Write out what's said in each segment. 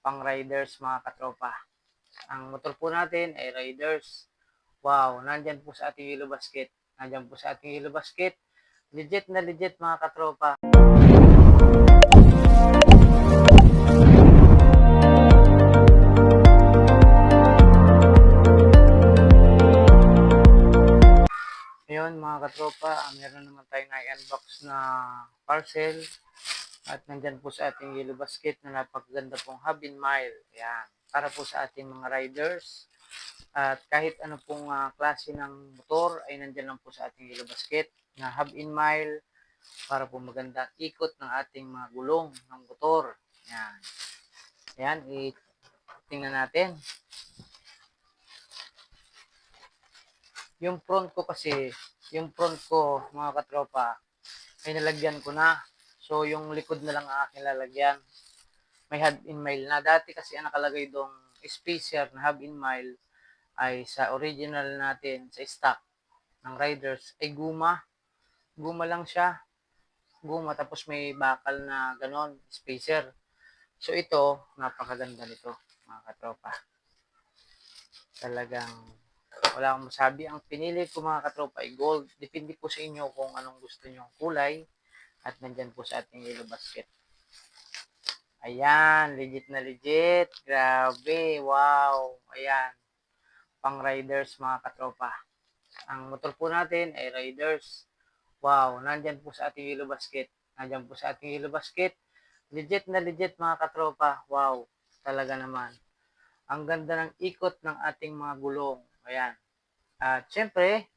pang riders mga katropa. Ang motor po natin ay riders. Wow, nandyan po sa ating yellow basket. Nandyan po sa ating yellow basket. Legit na legit mga katropa. Ngayon mga katropa, meron naman tayong na-unbox na parcel. At nandyan po sa ating yellow basket na napakaganda pong hub in mile. Ayan, para po sa ating mga riders. At kahit ano pong klase ng motor ay nandyan lang po sa ating yellow basket na hub in mile para po magandang ikot ng ating mga gulong ng motor. Ayan. Ayan, tingnan natin. Yung front ko kasi, mga katropa, ay nalagyan ko na. So, yung likod na lang ang aking lalagyan. May hub in mile na. Dati kasi ang nakalagay dong spacer na hub in mile ay sa original natin, sa stock ng riders, ay guma. Guma lang siya. Guma, tapos may bakal na ganon, spacer. So, ito, napakaganda nito, mga katropa. Talagang wala akong masabi. Ang pinili ko mga katropa ay gold. Depende po sa inyo kung anong gusto nyo kulay. At nandyan po sa ating yellow basket. Ayan, legit na legit. Grabe, wow. Ayan, pang riders mga katropa. Ang motor po natin ay riders. Wow, nandyan po sa ating yellow basket. Nandyan po sa ating yellow basket. Legit na legit mga katropa. Wow, talaga naman. Ang ganda ng ikot ng ating mga gulong. Ayan. At syempre,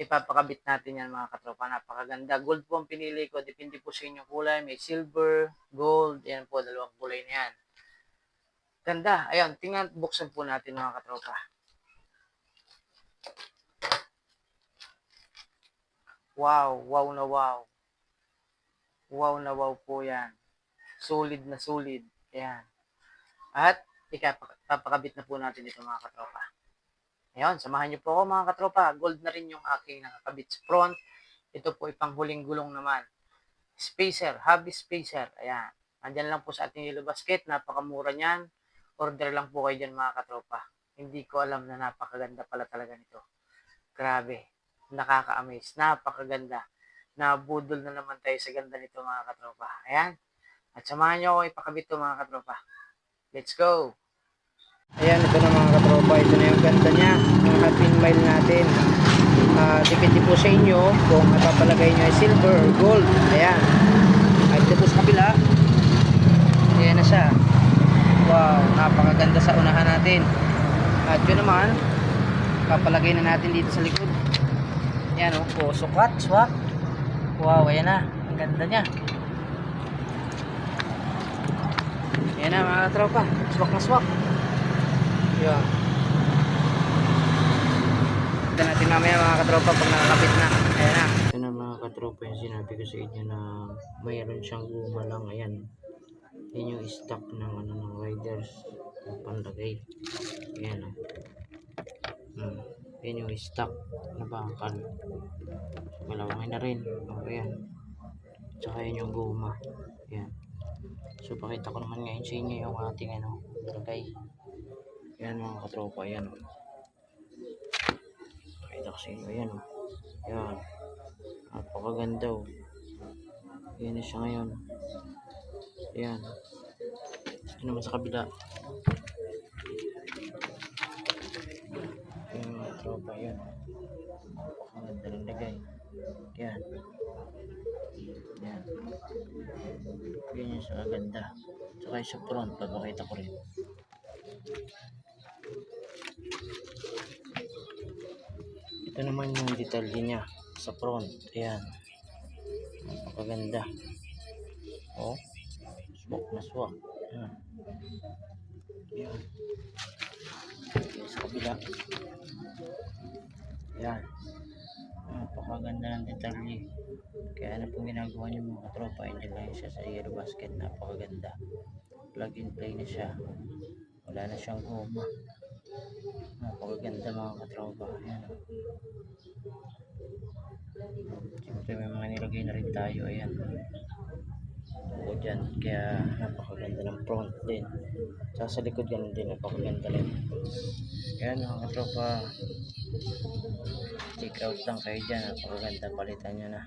ipapakabit natin yan mga katropa. Napakaganda. Gold po ang pinili ko. Depende po sa inyong kulay. May silver, gold. Yan po, dalawang kulay na yan. Ganda. Ayan, tingnan, buksan po natin mga katropa. Wow, wow na wow. Wow na wow po yan. Solid na solid. Ayan. At ipapakabit na po natin ito mga katropa. Ayan, samahan niyo po ako mga katropa. Gold na rin yung aking nakakabit sa front. Ito po ipang huling gulong naman. Spacer, hobby spacer. Ayan. Andyan lang po sa ating yellow basket. Napakamura niyan. Order lang po kayo dyan mga katropa. Hindi ko alam na napakaganda pala talaga nito. Grabe. Nakaka-amaze. Napakaganda. Nabudol na naman tayo sa ganda nito mga katropa. Ayan. At samahan niyo ako ipakabit ito mga katropa. Let's go! Ayan, ito na mga katropa. Ito na yung ganda niya. Yung hub in mile natin. Depende po sa inyo kung napapalagay nyo ay silver or gold. Ayan. At ito po sa kabila. Ayan na siya. Wow, napakaganda sa unahan natin. At yun naman, papalagay na natin dito sa likod. Ayan o, oh, sukat, swak. Wow, ayan na. Ang ganda niya. Ayan na mga katropa. Swak na swak. Ayan. Ito natin mamaya mga katropa pag nakakabit na. Ayan na. Ito na mga katropa yung sinabi ko sa inyo na mayroon siyang guma lang. Ayan. Yan yung stock ng, ng riders. Yung panlagay. Ayan o. Yan yung stock na bakal. Malawangin na rin. Ayan. Tsaka yan yung guma. Ayan. So pakita ko naman ngayon sa inyo yung ating lagay. Ayan mga katropa. Ayan o. Pakita ko sa inyo. Ayan o. Ayan. Napakaganda o. Ayan na siya ngayon. Ayan. Ito naman sa kabila. Ayan mga katropa. Ayan. Napakaganda rin lagay. Ayan. Ayan. Ayan yung sa kaganda. Saka yung sa front. Papakita ko rin. Ito naman yung detalye niya sa front. Ayan. Napakaganda. Oh. Swak na swak. Ayan. Ayan. Ayan sa kabila. Ayan. Napakaganda ng detalye. Kaya ano pong ginagawa niyo mga katropa, hindi lang siya sa yellow basket. Napakaganda. Plug and play na siya. Wala na siyang goma. Napakaganda mga katropa. Ayan. Siyempre may mga nilagay na rin tayo. Ayan. bukod dyan. Kaya napakaganda ng front din. Tsaka sa likod ganun din, napakaganda rin. Kaya mga katropa, check out lang kayo dyan, napakaganda, palitan nyo na.